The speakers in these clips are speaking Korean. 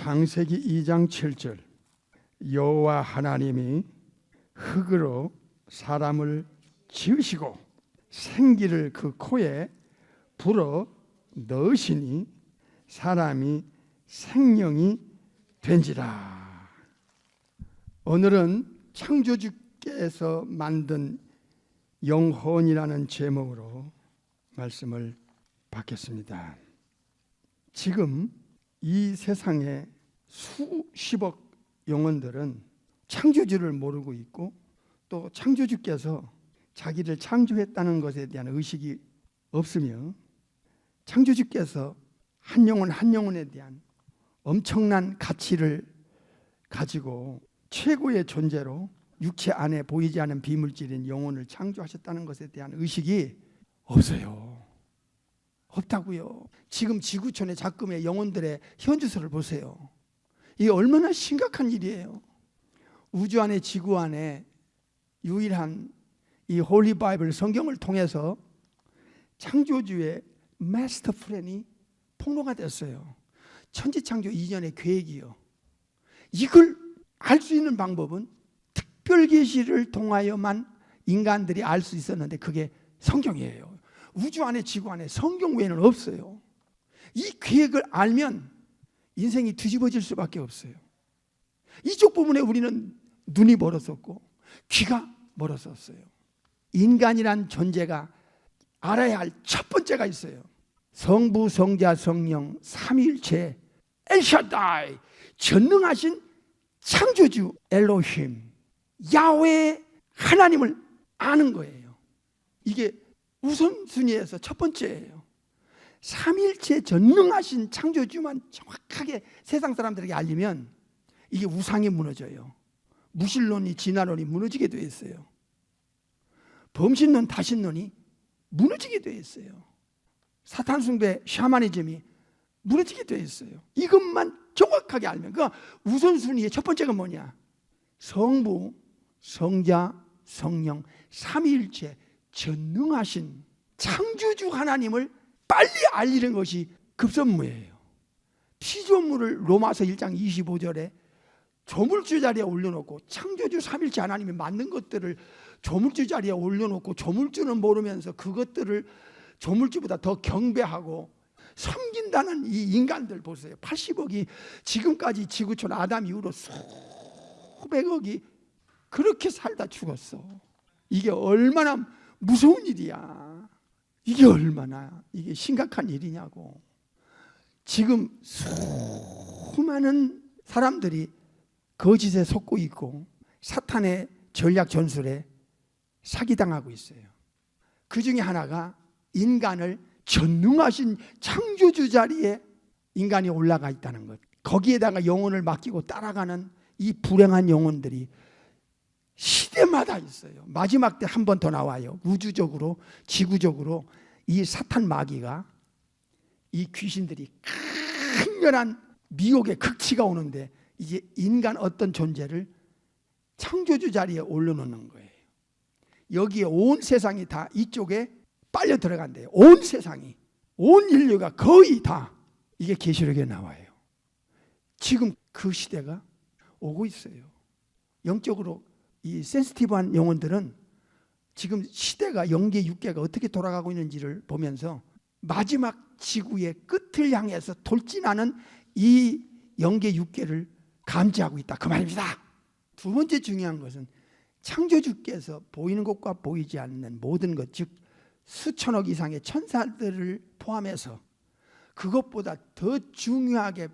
창세기 2장 7절 여호와 하나님이 흙으로 사람을 지으시고 생기를 그 코에 불어 넣으시니 사람이 생명이 된지라. 오늘은 창조주께서 만든 영혼이라는 제목으로 말씀을 받겠습니다. 지금 이 세상에 수십억 영혼들은 창조주를 모르고 있고 또 창조주께서 자기를 창조했다는 것에 대한 의식이 없으며 창조주께서 한 영혼 한 영혼에 대한 엄청난 가치를 가지고 최고의 존재로 육체 안에 보이지 않는 비물질인 영혼을 창조하셨다는 것에 대한 의식이 없어요. 없다고요. 지금 지구촌의 작금의 영혼들의 현주소를 보세요. 이게 얼마나 심각한 일이에요. 우주 안에 지구 안에 유일한 이 홀리 바이블 성경을 통해서 창조주의 마스터 플랜이 폭로가 됐어요. 천지창조 이전의 계획이요. 이걸 알 수 있는 방법은 특별계시를 통하여만 인간들이 알 수 있었는데 그게 성경이에요. 우주 안에 지구 안에 성경 외에는 없어요. 이 계획을 알면 인생이 뒤집어질 수밖에 없어요. 이쪽 부분에 우리는 눈이 멀었었고 귀가 멀었었어요. 인간이란 존재가 알아야 할 첫 번째가 있어요. 성부, 성자, 성령, 삼위일체 엘샤다이, 전능하신 창조주 엘로힘 야훼 하나님을 아는 거예요. 이게 우선순위에서 첫 번째예요. 삼위일체 전능하신 창조주만 정확하게 세상 사람들에게 알리면 이게 우상이 무너져요. 무신론이 진화론이 무너지게 되어 있어요. 범신론 다신론이 무너지게 되어 있어요. 사탄 숭배 샤머니즘이 무너지게 되어 있어요. 이것만 정확하게 알면 그 우선순위의 첫 번째가 뭐냐? 성부, 성자, 성령, 삼위일체 전능하신 창조주 하나님을 빨리 알리는 것이 급선무예요. 피조물을 로마서 1장 25절에 조물주 자리에 올려놓고 창조주 삼일체 하나님이 만든 것들을 조물주 자리에 올려놓고 조물주는 모르면서 그것들을 조물주보다 더 경배하고 섬긴다는 이 인간들 보세요. 80억이 지금까지 지구촌 아담 이후로 수백억이 그렇게 살다 죽었어. 이게 얼마나 무서운 일이야. 이게 얼마나 이게 심각한 일이냐고. 지금 수많은 사람들이 거짓에 속고 있고 사탄의 전략 전술에 사기당하고 있어요. 그 중에 하나가 인간을 전능하신 창조주 자리에 인간이 올라가 있다는 것. 거기에다가 영혼을 맡기고 따라가는 이 불행한 영혼들이 시대마다 있어요. 마지막 때 한 번 더 나와요. 우주적으로 지구적으로 이 사탄 마귀가 이 귀신들이 강렬한 미혹의 극치가 오는데 이제 인간 어떤 존재를 창조주 자리에 올려놓는 거예요. 여기에 온 세상이 다 이쪽에 빨려 들어간대요. 온 세상이, 온 인류가 거의 다 이게 계시록에 나와요. 지금 그 시대가 오고 있어요. 영적으로 이 센시티브한 영혼들은 지금 시대가 영계 육계가 어떻게 돌아가고 있는지를 보면서 마지막 지구의 끝을 향해서 돌진하는 이 영계 육계를 감지하고 있다 그 말입니다. 두 번째 중요한 것은 창조주께서 보이는 것과 보이지 않는 모든 것, 즉 수천억 이상의 천사들을 포함해서 그것보다 더 중요하게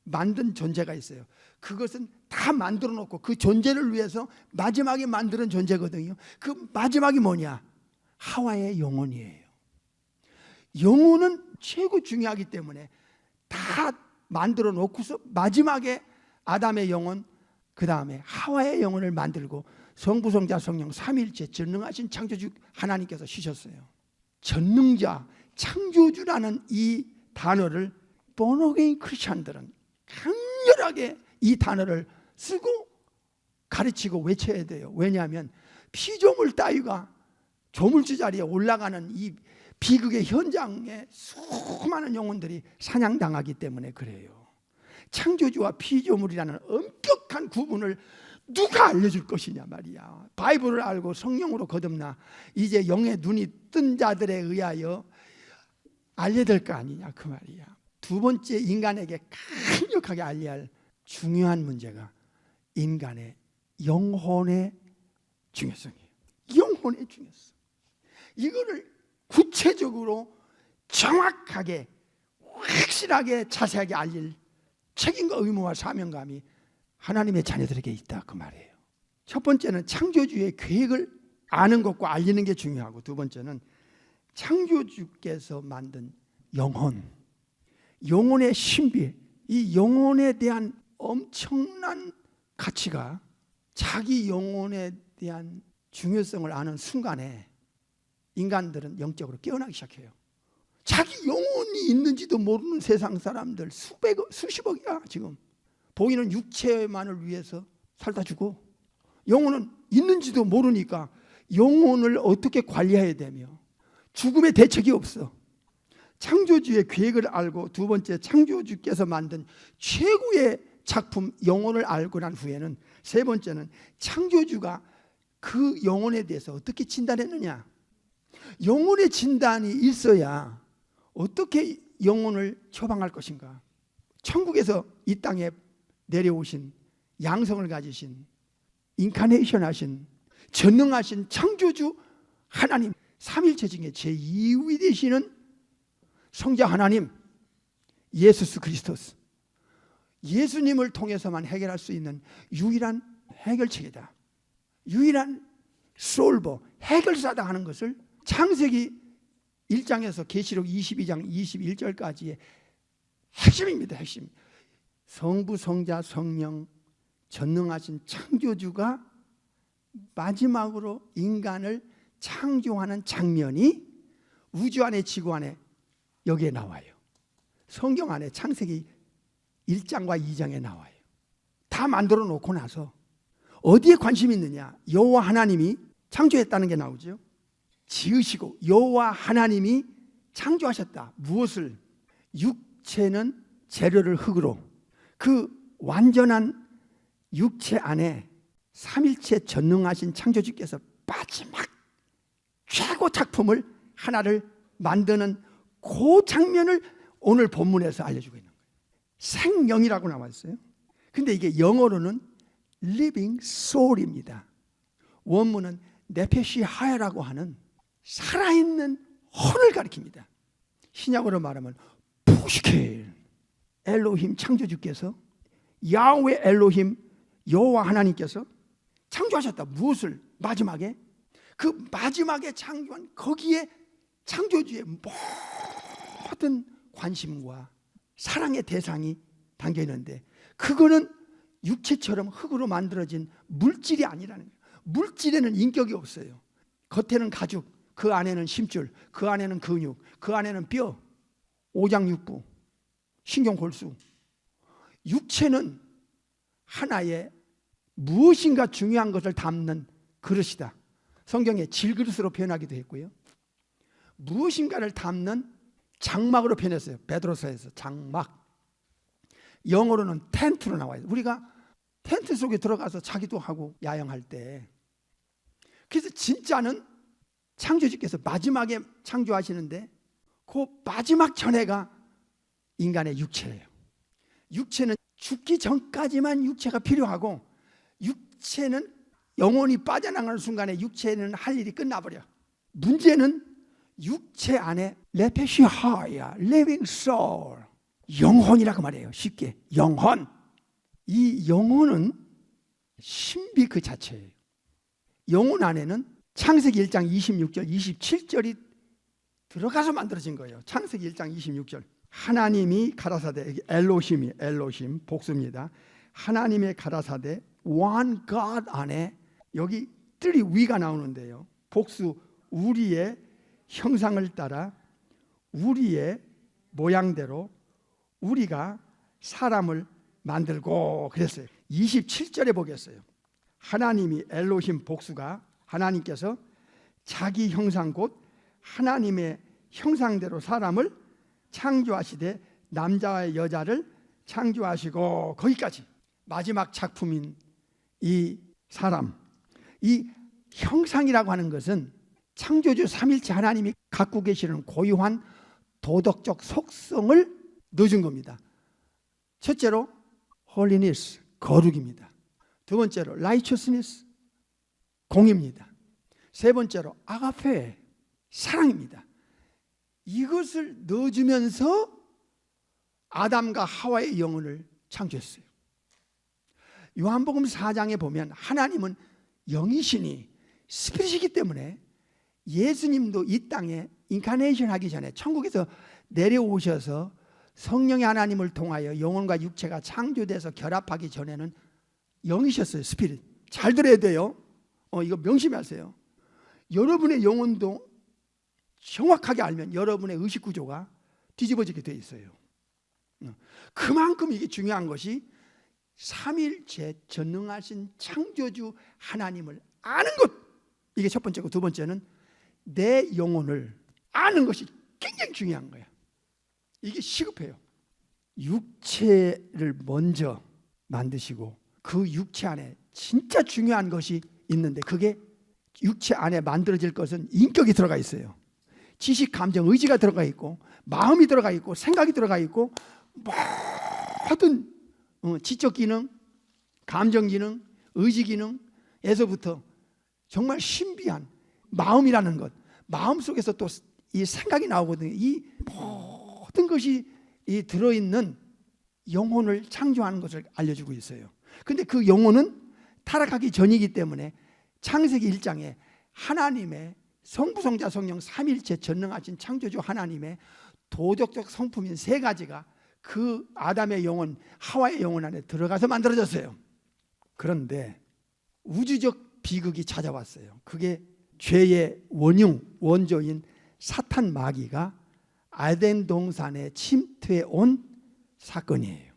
만든 존재가 있어요. 그것은 다 만들어 놓고 그 존재를 위해서 마지막에 만드는 존재거든요. 그 마지막이 뭐냐? 하와의 영혼이에요. 영혼은 최고 중요하기 때문에 다 만들어 놓고서 마지막에 아담의 영혼, 그 다음에 하와의 영혼을 만들고 성부, 성자, 성령 삼위일체 전능하신 창조주 하나님께서 쉬셨어요. 전능자, 창조주라는 이 단어를 born again 크리스찬들은 강렬하게 이 단어를 쓰고 가르치고 외쳐야 돼요. 왜냐하면 피조물 따위가 조물주 자리에 올라가는 이 비극의 현장에 수많은 영혼들이 사냥당하기 때문에 그래요. 창조주와 피조물이라는 엄격한 구분을 누가 알려줄 것이냐 말이야. 바이블을 알고 성령으로 거듭나 이제 영의 눈이 뜬 자들에 의하여 알려야 될 거 아니냐 그 말이야. 두 번째, 인간에게 강력하게 알려야 할 중요한 문제가 인간의 영혼의 중요성이에요. 영혼의 중요성. 이거를 구체적으로 정확하게 확실하게 자세하게 알릴 책임과 의무와 사명감이 하나님의 자녀들에게 있다 그 말이에요. 첫 번째는 창조주의 계획을 아는 것과 알리는 게 중요하고, 두 번째는 창조주께서 만든 영혼의 신비, 이 영혼에 대한 엄청난 가치가 자기 영혼에 대한 중요성을 아는 순간에 인간들은 영적으로 깨어나기 시작해요. 자기 영혼이 있는지도 모르는 세상 사람들 수십억이야. 지금 보이는 육체만을 위해서 살다 죽어. 영혼은 있는지도 모르니까 영혼을 어떻게 관리해야 되며 죽음의 대책이 없어. 창조주의 계획을 알고, 두 번째 창조주께서 만든 최고의 작품 영혼을 알고 난 후에는, 세 번째는 창조주가 그 영혼에 대해서 어떻게 진단했느냐. 영혼의 진단이 있어야 어떻게 영혼을 처방할 것인가. 천국에서 이 땅에 내려오신, 양성을 가지신, 인카네이션 하신, 전능하신 창조주 하나님, 삼일체 중에 제2위 되시는 성자 하나님 예수스 그리스도스, 예수님을 통해서만 해결할 수 있는 유일한 해결책이다. 유일한 솔버, 해결사다 하는 것을 창세기 1장에서 계시록 22장 21절까지의 핵심입니다. 핵심. 성부, 성자, 성령, 전능하신 창조주가 마지막으로 인간을 창조하는 장면이 우주 안에, 지구 안에 여기에 나와요. 성경 안에 창세기 1장과 2장에 나와요. 다 만들어 놓고 나서 어디에 관심이 있느냐. 여호와 하나님이 창조했다는 게 나오죠. 지으시고 여호와 하나님이 창조하셨다. 무엇을? 육체는 재료를 흙으로, 그 완전한 육체 안에 삼일체 전능하신 창조주께서 마지막 최고 작품을 하나를 만드는 그 장면을 오늘 본문에서 알려주고 있는 거예요. 생명이라고 나와 있어요. 근데 이게 영어로는 living soul입니다. 원문은 네페시 하야라고 하는 살아있는 혼을 가리킵니다. 신약어로 말하면 푸시켈, 엘로힘 창조주께서, 야훼 엘로힘 여호와 하나님께서 창조하셨다. 무엇을? 마지막에 그 마지막에 창조한 거기에 창조주의 모든 관심과 사랑의 대상이 담겨 있는데, 그거는 육체처럼 흙으로 만들어진 물질이 아니라는 거예요. 물질에는 인격이 없어요. 겉에는 가죽, 그 안에는 심줄, 그 안에는 근육, 그 안에는 뼈, 오장육부, 신경골수. 육체는 하나의 무엇인가 중요한 것을 담는 그릇이다. 성경에 질그릇으로 표현하기도 했고요. 무엇인가를 담는 장막으로 표현했어요. 베드로서에서 장막. 영어로는 텐트로 나와요. 우리가 텐트 속에 들어가서 자기도 하고 야영할 때. 그래서 진짜는 창조주께서 마지막에 창조하시는데 그 마지막 전에가 인간의 육체예요. 육체는 죽기 전까지만 육체가 필요하고, 육체는 영혼이 빠져나가는 순간에 육체는 할 일이 끝나버려. 문제는 육체 안에 레페시하야, living soul, 영혼이라고 말해요. 쉽게 영혼. 이 영혼은 신비 그 자체예요. 영혼 안에는 창세기 1장 26절 27절이 들어가서 만들어진 거예요. 창세기 1장 26절. 하나님이 가라사대, 엘로힘 복수입니다. 하나님의 가라사대 one God 안에, 여기 뜰이 위가 나오는데요. 복수, 우리의 형상을 따라 우리의 모양대로 우리가 사람을 만들고 그랬어요. 27절에 보겠어요. 하나님이, 엘로힘 복수가, 하나님께서 자기 형상 곧 하나님의 형상대로 사람을 창조하시되 남자와 여자를 창조하시고 거기까지 마지막 작품인 이 사람, 이 형상이라고 하는 것은 창조주 삼일체 하나님이 갖고 계시는 고유한 도덕적 속성을 넣어준 겁니다. 첫째로 holiness, 거룩입니다. 두 번째로 righteousness, 공의입니다. 세 번째로 아가페, 사랑입니다. 이것을 넣어주면서 아담과 하와의 영혼을 창조했어요. 요한복음 4장에 보면 하나님은 영이시니 스피릿이기 때문에 예수님도 이 땅에 인카네이션 하기 전에 천국에서 내려오셔서 성령의 하나님을 통하여 영혼과 육체가 창조돼서 결합하기 전에는 영이셨어요. 스피릿. 잘 들어야 돼요. 이거 명심하세요. 여러분의 영혼도 정확하게 알면 여러분의 의식 구조가 뒤집어지게 돼 있어요. 그만큼 이게 중요한 것이 삼일체 전능하신 창조주 하나님을 아는 것. 이게 첫 번째고, 두 번째는 내 영혼을 아는 것이 굉장히 중요한 거야. 이게 시급해요. 육체를 먼저 만드시고 그 육체 안에 진짜 중요한 것이 있는데, 그게 육체 안에 만들어질 것은 인격이 들어가 있어요. 지식, 감정, 의지가 들어가 있고, 마음이 들어가 있고, 생각이 들어가 있고, 모든 지적 기능, 감정 기능, 의지 기능에서부터 정말 신비한 마음이라는 것, 마음 속에서 또 이 생각이 나오거든요. 이 모든 것이 이 들어있는 영혼을 창조하는 것을 알려주고 있어요. 근데 그 영혼은 타락하기 전이기 때문에 창세기 1장에 하나님의 성부, 성자, 성령 삼일체 전능하신 창조주 하나님의 도덕적 성품인 세 가지가 그 아담의 영혼, 하와의 영혼 안에 들어가서 만들어졌어요. 그런데 우주적 비극이 찾아왔어요. 그게 죄의 원조인 사탄 마귀가 아덴 동산에 침투해 온 사건이에요.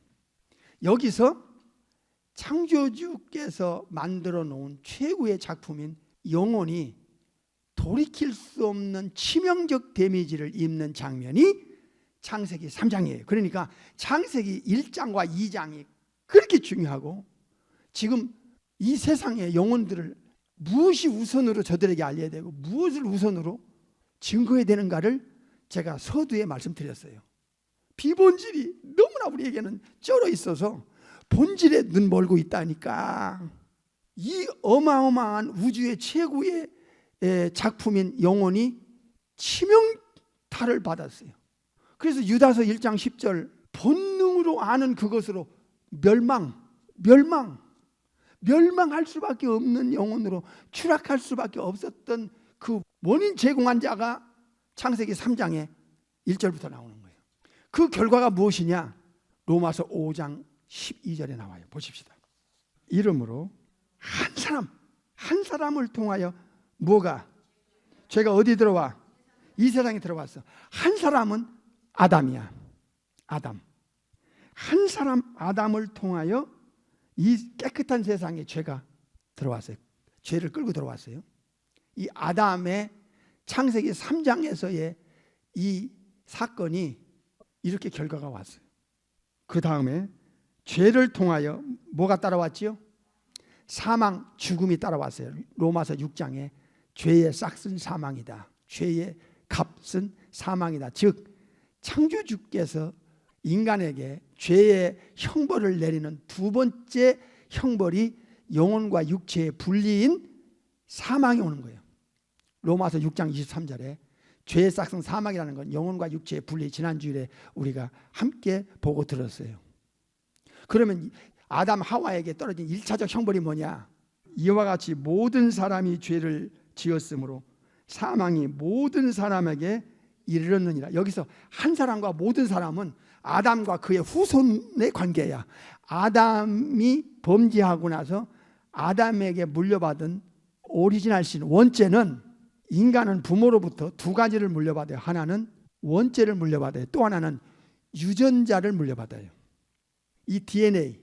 여기서 창조주께서 만들어 놓은 최고의 작품인 영혼이 돌이킬 수 없는 치명적 데미지를 입는 장면이 창세기 3장이에요. 그러니까 창세기 1장과 2장이 그렇게 중요하고, 지금 이 세상의 영혼들을 무엇이 우선으로 저들에게 알려야 되고 무엇을 우선으로 증거해야 되는가를 제가 서두에 말씀드렸어요. 비본질이 너무나 우리에게는 쩔어 있어서 본질에 눈 멀고 있다니까. 이 어마어마한 우주의 최고의 작품인 영혼이 치명타를 받았어요. 그래서 유다서 1장 10절, 본능으로 아는 그것으로 멸망할 수밖에 없는 영혼으로 추락할 수밖에 없었던 그 원인 제공한 자가 창세기 3장에 1절부터 나오는 거예요. 그 결과가 무엇이냐? 로마서 5장 12절에 나와요. 보십시다. 이름으로 한 사람을 통하여 뭐가? 죄가 어디 들어와? 이 세상에 들어왔어. 한 사람은 아담이야. 아담. 한 사람 아담을 통하여 이 깨끗한 세상에 죄가 들어왔어요. 죄를 끌고 들어왔어요. 이 아담의 창세기 3장에서의 이 사건이 이렇게 결과가 왔어요. 그 다음에 죄를 통하여 뭐가 따라왔지요? 사망, 죽음이 따라왔어요. 로마서 6장에 죄의 싹은 사망이다. 죄의 값은 사망이다. 즉 창조주께서 인간에게 죄의 형벌을 내리는 두 번째 형벌이 영혼과 육체의 분리인 사망이 오는 거예요. 로마서 6장 23절에 죄의 싹은 사망이라는 건 영혼과 육체의 분리, 지난주일에 우리가 함께 보고 들었어요. 그러면 아담 하와에게 떨어진 1차적 형벌이 뭐냐? 이와 같이 모든 사람이 죄를 지었으므로 사망이 모든 사람에게 이르렀느니라. 여기서 한 사람과 모든 사람은 아담과 그의 후손의 관계야. 아담이 범죄하고 나서 아담에게 물려받은 오리지널 신, 원죄는 인간은 부모로부터 두 가지를 물려받아요. 하나는 원죄를 물려받아요. 또 하나는 유전자를 물려받아요. 이 DNA.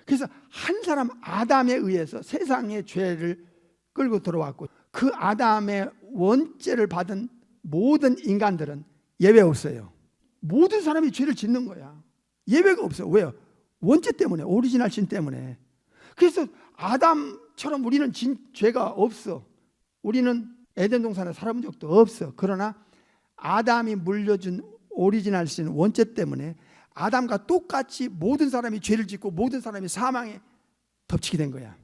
그래서 한 사람 아담에 의해서 세상의 죄를 끌고 들어왔고, 그 아담의 원죄를 받은 모든 인간들은 예외 없어요. 모든 사람이 죄를 짓는 거야. 예외가 없어. 왜요? 원죄 때문에, 오리지널 신 때문에. 그래서 아담처럼 우리는 죄가 없어. 우리는 에덴 동산에 살아본 적도 없어. 그러나 아담이 물려준 오리지널 신, 원죄 때문에 아담과 똑같이 모든 사람이 죄를 짓고 모든 사람이 사망에 덮치게 된 거야.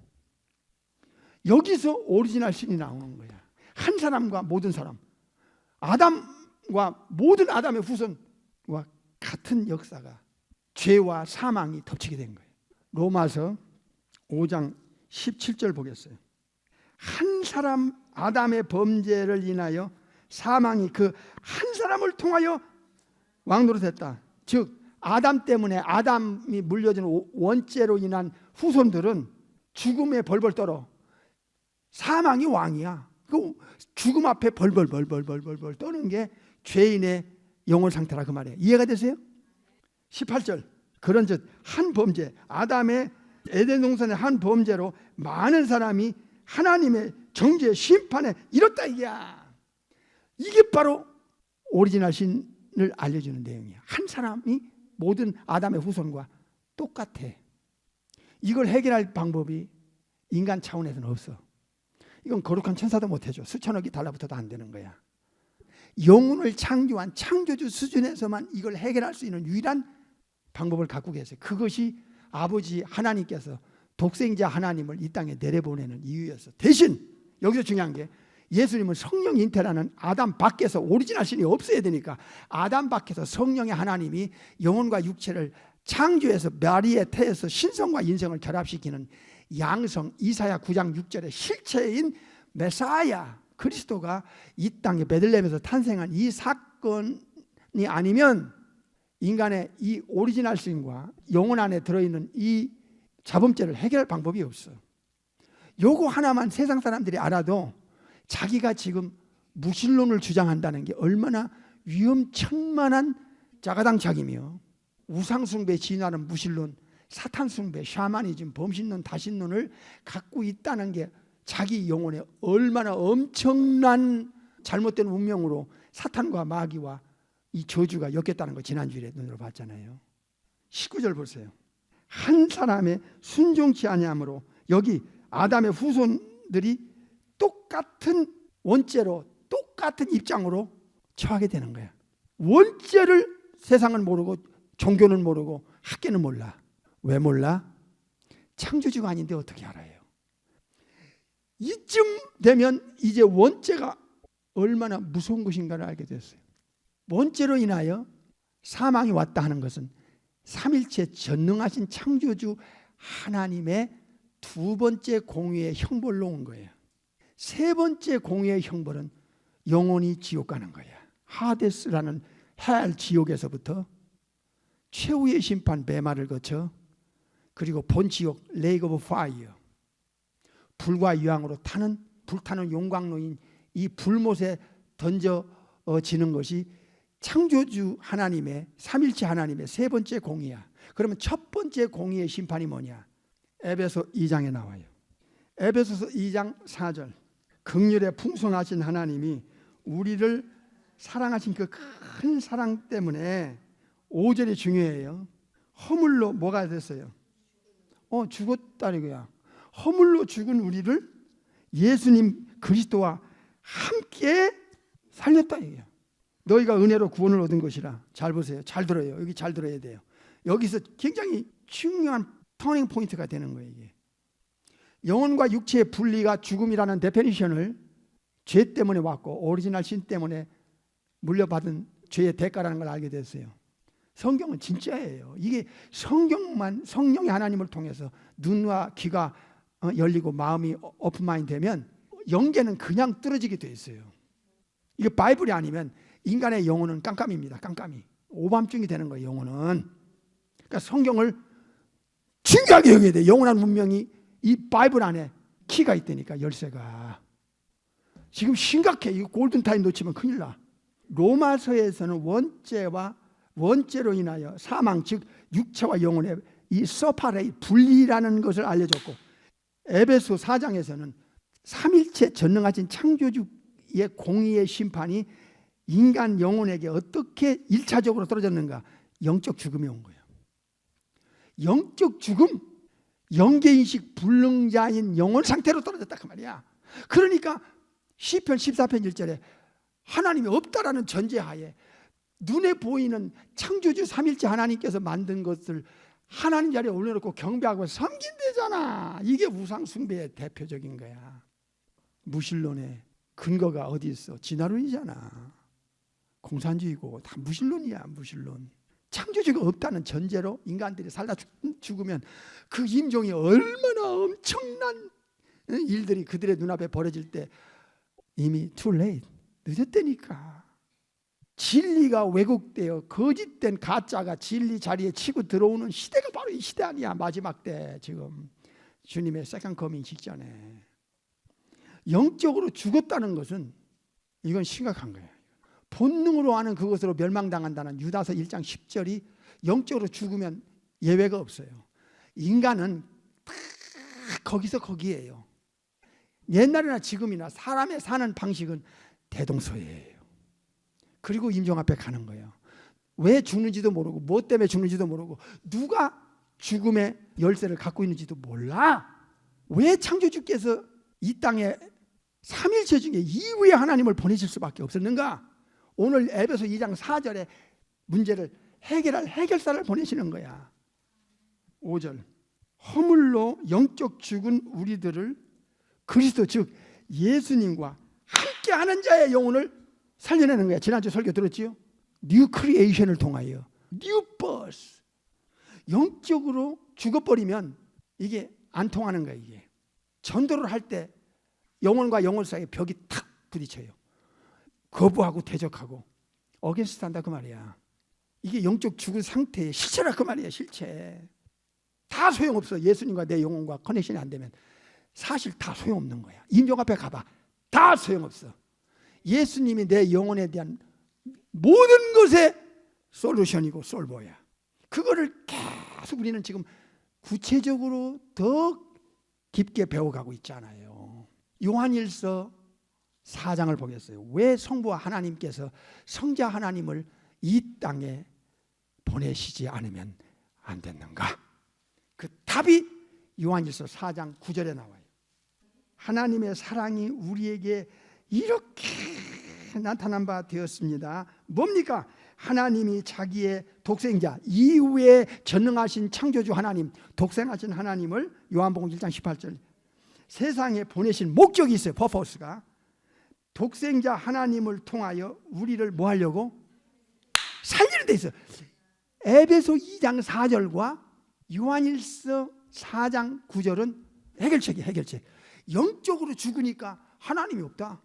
여기서 오리지널 신이 나오는 거야. 한 사람과 모든 사람, 아담과 모든 아담의 후손과 같은 역사가, 죄와 사망이 덮치게 된 거예요. 로마서 5장 17절 보겠어요. 한 사람 아담의 범죄를 인하여 사망이 그 한 사람을 통하여 왕노릇했다. 즉 아담 때문에, 아담이 물려준 원죄로 인한 후손들은 죽음에 벌벌 떨어. 사망이 왕이야. 그 죽음 앞에 벌벌 떠는 게 죄인의 영혼 상태라 그 말이에요. 이해가 되세요? 18절. 그런즉 한 범죄, 아담의 에덴 동산의 한 범죄로 많은 사람이 하나님의 정죄 심판에 이렇다 이게야. 이게 바로 오리지널 신을 알려주는 내용이야. 한 사람이 모든 아담의 후손과 똑같아. 이걸 해결할 방법이 인간 차원에서는 없어. 이건 거룩한 천사도 못해줘. 수천억이 달라붙어도 안 되는 거야. 영혼을 창조한 창조주 수준에서만 이걸 해결할 수 있는 유일한 방법을 갖고 계세요. 그것이 아버지 하나님께서 독생자 하나님을 이 땅에 내려보내는 이유였어. 대신 여기서 중요한 게 예수님은 성령 잉태라는 아담 밖에서 오리지널 신이 없어야 되니까 아담 밖에서 성령의 하나님이 영혼과 육체를 창조해서 마리의 태에서 신성과 인성을 결합시키는 양성, 이사야 9장 6절의 실체인 메사야 그리스도가 이 땅에 베들레헴에서 탄생한 이 사건이 아니면 인간의 이 오리지널 신과 영혼 안에 들어있는 이 자범죄를 해결할 방법이 없어. 요거 하나만 세상 사람들이 알아도 자기가 지금 무신론을 주장한다는 게 얼마나 위험천만한 자가당착이며 우상숭배에 진화하는 무신론, 사탄숭배, 샤머니즘, 범신론, 다신론을 갖고 있다는 게 자기 영혼에 얼마나 엄청난 잘못된 운명으로 사탄과 마귀와 이 저주가 엮였다는 거 지난주에 눈으로 봤잖아요. 19절 보세요. 한 사람의 순종치 아니함으로 여기 아담의 후손들이 똑같은 원죄로 똑같은 입장으로 처하게 되는 거야. 원죄를 세상은 모르고 종교는 모르고 학계는 몰라. 왜 몰라? 창조주가 아닌데 어떻게 알아요? 이쯤 되면 이제 원죄가 얼마나 무서운 것인가를 알게 됐어요. 원죄로 인하여 사망이 왔다 하는 것은 삼일체 전능하신 창조주 하나님의 두 번째 공의의 형벌로 온 거예요. 세 번째 공의의 형벌은 영원히 지옥 가는 거야. 하데스라는 헬 지옥에서부터 최후의 심판 배말을 거쳐 그리고 본지옥 레이크 오브 파이어 불과 유황으로 타는 불타는 용광로인 이 불못에 던져지는 것이 창조주 하나님의 삼일체 하나님의 세 번째 공의야. 그러면 첫 번째 공의의 심판이 뭐냐? 에베소 2장에 나와요. 에베소서 2장 4절. 긍휼에 풍성하신 하나님이 우리를 사랑하신 그 큰 사랑 때문에 5절이 중요해요. 허물로 뭐가 됐어요? 죽었다리고야. 허물로 죽은 우리를 예수님 그리스도와 함께 살렸다 이거야. 너희가 은혜로 구원을 얻은 것이라. 잘 보세요. 잘 들어요. 여기 잘 들어야 돼요. 여기서 굉장히 중요한 터닝 포인트가 되는 거예요. 이게. 영혼과 육체의 분리가 죽음이라는 데피니션을 죄 때문에 왔고 오리지널 신 때문에 물려받은 죄의 대가라는 걸 알게 됐어요. 성경은 진짜예요. 이게 성경만 성령의 하나님을 통해서 눈과 귀가 열리고 마음이 오픈마인드 되면 영계는 그냥 떨어지게 돼 있어요. 이게 바이블이 아니면 인간의 영혼은 깜깜입니다. 깜깜이. 오밤중이 되는 거예요. 영혼은. 그러니까 성경을 중요하게 여겨야 돼. 영원한 문명이 이 바이블 안에 키가 있다니까. 열쇠가. 지금 심각해. 이 골든타임 놓치면 큰일 나. 로마서에서는 원죄로 인하여 사망, 즉 육체와 영혼의 이 서파레이 분리라는 것을 알려줬고, 에베소 4장에서는 삼일체 전능하신 창조주의 공의의 심판이 인간 영혼에게 어떻게 1차적으로 떨어졌는가? 영적 죽음이 온 거예요. 영적 죽음, 영계인식 불능자인 영혼 상태로 떨어졌다 그 말이야. 그러니까 시편 14편 1절에 하나님이 없다라는 전제하에 눈에 보이는 창조주 삼일째 하나님께서 만든 것을 하나님 자리에 올려놓고 경배하고 섬긴대잖아. 이게 우상 숭배의 대표적인 거야. 무신론의 근거가 어디 있어? 진화론이잖아. 공산주의고 다 무신론이야. 무신론. 창조주가 없다는 전제로 인간들이 살다 죽으면 그 임종이 얼마나 엄청난 일들이 그들의 눈앞에 벌어질 때 이미 too late, 늦었다니까. 진리가 왜곡되어 거짓된 가짜가 진리 자리에 치고 들어오는 시대가 바로 이 시대 아니야. 마지막 때 지금 주님의 세컨 커밍 직전에. 영적으로 죽었다는 것은 이건 심각한 거예요. 본능으로 하는 그것으로 멸망당한다는 유다서 1장 10절이 영적으로 죽으면 예외가 없어요. 인간은 다 거기서 거기에요. 옛날이나 지금이나 사람의 사는 방식은 대동소이해요. 그리고 임종 앞에 가는 거예요. 왜 죽는지도 모르고 뭐 때문에 죽는지도 모르고 누가 죽음의 열쇠를 갖고 있는지도 몰라. 왜 창조주께서 이 땅에 삼일체 중에 이후에 하나님을 보내실 수밖에 없었는가? 오늘 에베소 2장 4절에 문제를 해결할 해결사를 보내시는 거야. 5절 허물로 영적 죽은 우리들을 그리스도 즉 예수님과 함께하는 자의 영혼을 살려내는 거야. 지난주 설교 들었지요? 뉴 크리에이션을 통하여 뉴 버스. 영적으로 죽어버리면 이게 안 통하는 거야. 이게 전도를 할 때 영혼과 영혼 사이에 벽이 탁 부딪혀요. 거부하고 대적하고 어게인스트 한다 그 말이야. 이게 영적 죽은 상태의 실체라 그 말이야. 실체. 다 소용없어. 예수님과 내 영혼과 커넥션이 안 되면 사실 다 소용없는 거야. 임종 앞에 가봐. 다 소용없어. 예수님이 내 영혼에 대한 모든 것의 솔루션이고 솔보야. 그거를 계속 우리는 지금 구체적으로 더 깊게 배워가고 있잖아요. 요한일서 4장을 보겠어요. 왜 성부와 하나님께서 성자 하나님을 이 땅에 보내시지 않으면 안 됐는가? 그 답이 요한일서 4장 9절에 나와요. 하나님의 사랑이 우리에게 이렇게 나타난 바 되었습니다. 뭡니까? 하나님이 자기의 독생자 이후에 전능하신 창조주 하나님, 독생하신 하나님을 요한복음 1장 18절 세상에 보내신 목적이 있어요. 퍼포스가. 독생자 하나님을 통하여 우리를 뭐 하려고? 살리는 데 있어요. 에베소 2장 4절과 요한일서 4장 9절은 해결책이에요. 해결책. 영적으로 죽으니까 하나님이 없다,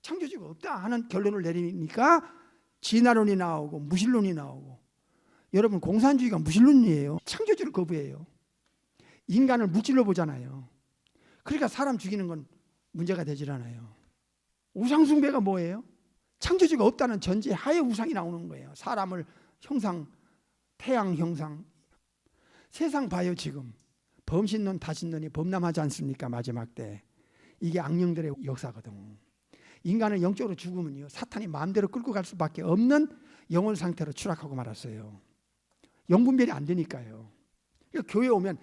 창조주가 없다 하는 결론을 내리니까 진화론이 나오고 무신론이 나오고. 여러분 공산주의가 무신론이에요. 창조주를 거부해요. 인간을 물질로 보잖아요. 그러니까 사람 죽이는 건 문제가 되질 않아요. 우상숭배가 뭐예요? 창조주가 없다는 전제 하에 우상이 나오는 거예요. 사람을 형상, 태양 형상. 세상 봐요. 지금 범신론 다신론이 범람하지 않습니까? 마지막 때. 이게 악령들의 역사거든. 인간은 영적으로 죽으면요 사탄이 마음대로 끌고 갈 수밖에 없는 영혼 상태로 추락하고 말았어요. 영분별이 안 되니까요. 그러니까 교회에 오면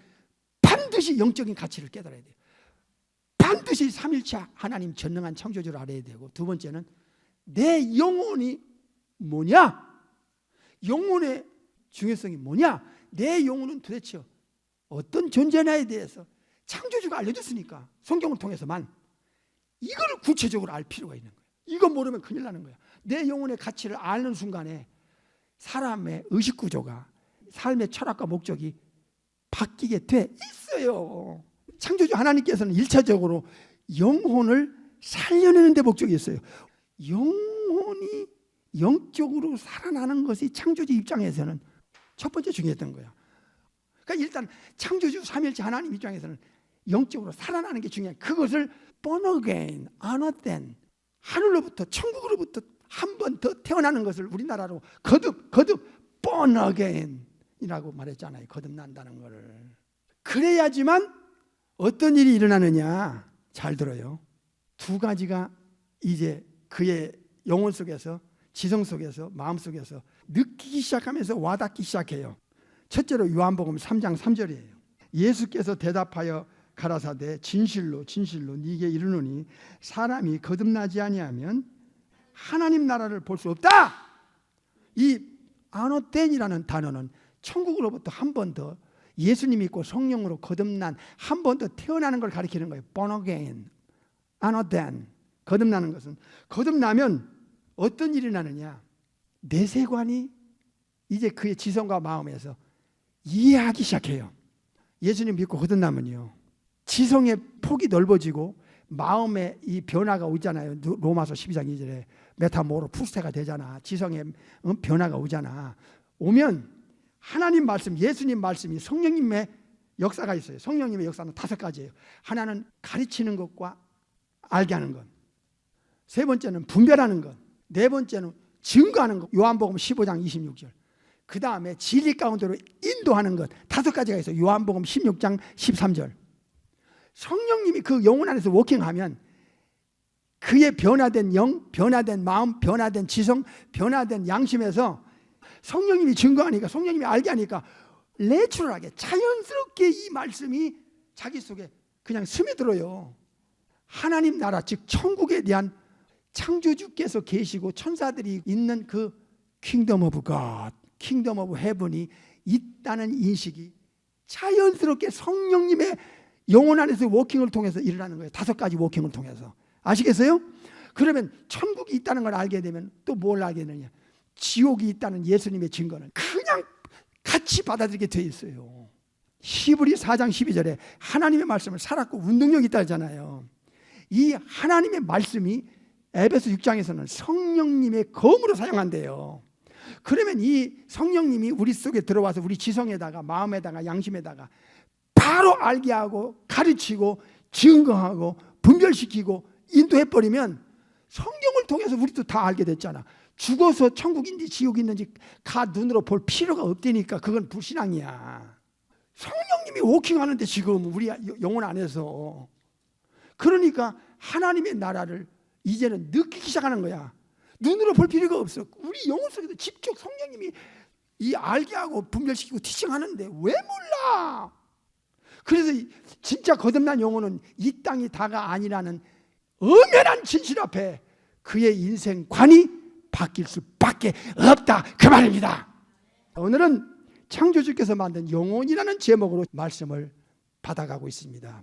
반드시 영적인 가치를 깨달아야 돼요. 반드시 삼일체 하나님 전능한 창조주를 알아야 되고, 두 번째는 내 영혼이 뭐냐? 영혼의 중요성이 뭐냐? 내 영혼은 도대체 어떤 존재냐에 대해서 창조주가 알려줬으니까 성경을 통해서만 이걸 구체적으로 알 필요가 있는 거예요. 이거 모르면 큰일 나는 거야. 내 영혼의 가치를 아는 순간에 사람의 의식구조가, 삶의 철학과 목적이 바뀌게 돼 있어요. 창조주 하나님께서는 1차적으로 영혼을 살려내는 데 목적이 있어요. 영혼이 영적으로 살아나는 것이 창조주 입장에서는 첫 번째 중요했던 거야. 그러니까 일단 창조주 삼일체 하나님 입장에서는 영적으로 살아나는 게 중요해. 그것을 born again, another, 하늘로부터 천국으로부터 한 번 더 태어나는 것을 우리나라로 거듭 born again 이라고 말했잖아요. 거듭난다는 것을. 그래야지만 어떤 일이 일어나느냐. 잘 들어요. 두 가지가 이제 그의 영혼 속에서, 지성 속에서, 마음 속에서 느끼기 시작하면서 와닿기 시작해요. 첫째로 요한복음 3장 3절이에요. 예수께서 대답하여 가라사대 진실로 진실로 네게 이르노니 사람이 거듭나지 아니하면 하나님 나라를 볼 수 없다. 이 아노덴이라는 단어는 천국으로부터 한 번 더 예수님 믿고 성령으로 거듭난 한 번 더 태어나는 걸 가리키는 거예요. born again, 아노덴. 거듭나는 것은 거듭나면 어떤 일이 나느냐? 내세관이 이제 그의 지성과 마음에서 이해하기 시작해요. 예수님 믿고 거듭나면요, 지성의 폭이 넓어지고 마음에 이 변화가 오잖아요. 로마서 12장 2절에 메타모로 푸스테가 되잖아. 지성의 변화가 오잖아. 오면 하나님 말씀, 예수님 말씀이 성령님의 역사가 있어요. 성령님의 역사는 5가지예요. 하나는 가르치는 것과 알게 하는 것, 세 번째는 분별하는 것, 네 번째는 증거하는 것, 요한복음 15장 26절. 그 다음에 진리 가운데로 인도하는 것, 5가지가 있어요. 요한복음 16장 13절. 성령님이 그 영혼 안에서 워킹하면 그의 변화된 영, 변화된 마음, 변화된 지성, 변화된 양심에서 성령님이 증거하니까, 성령님이 알게 하니까 내추럴하게 자연스럽게 이 말씀이 자기 속에 그냥 스며들어요. 하나님 나라, 즉 천국에 대한 창조주께서 계시고 천사들이 있는 그 킹덤 오브 갓, 킹덤 오브 헤븐이 있다는 인식이 자연스럽게 성령님의 영혼 안에서 워킹을 통해서 일어나는 거예요. 5가지 워킹을 통해서. 아시겠어요? 그러면 천국이 있다는 걸 알게 되면 또 뭘 알게 되느냐? 지옥이 있다는 예수님의 증거는 그냥 같이 받아들이게 돼 있어요. 히브리 4장 12절에 하나님의 말씀을 살았고 운동력이 있다 하잖아요. 이 하나님의 말씀이 에베소 6장에서는 성령님의 검으로 사용한대요. 그러면 이 성령님이 우리 속에 들어와서 우리 지성에다가 마음에다가 양심에다가 바로 알게 하고 가르치고 증거하고 분별시키고 인도해버리면 성령을 통해서 우리도 다 알게 됐잖아. 죽어서 천국인지 지옥이 있는지 가 눈으로 볼 필요가 없다니까. 그건 불신앙이야. 성령님이 워킹하는데 지금 우리 영혼 안에서. 그러니까 하나님의 나라를 이제는 느끼기 시작하는 거야. 눈으로 볼 필요가 없어. 우리 영혼 속에서 직접 성령님이 이 알게 하고 분별시키고 티칭하는데 왜 몰라? 그래서 진짜 거듭난 영혼은 이 땅이 다가 아니라는 엄연한 진실 앞에 그의 인생관이 바뀔 수밖에 없다, 그 말입니다. 오늘은 창조주께서 만든 영혼이라는 제목으로 말씀을 받아가고 있습니다.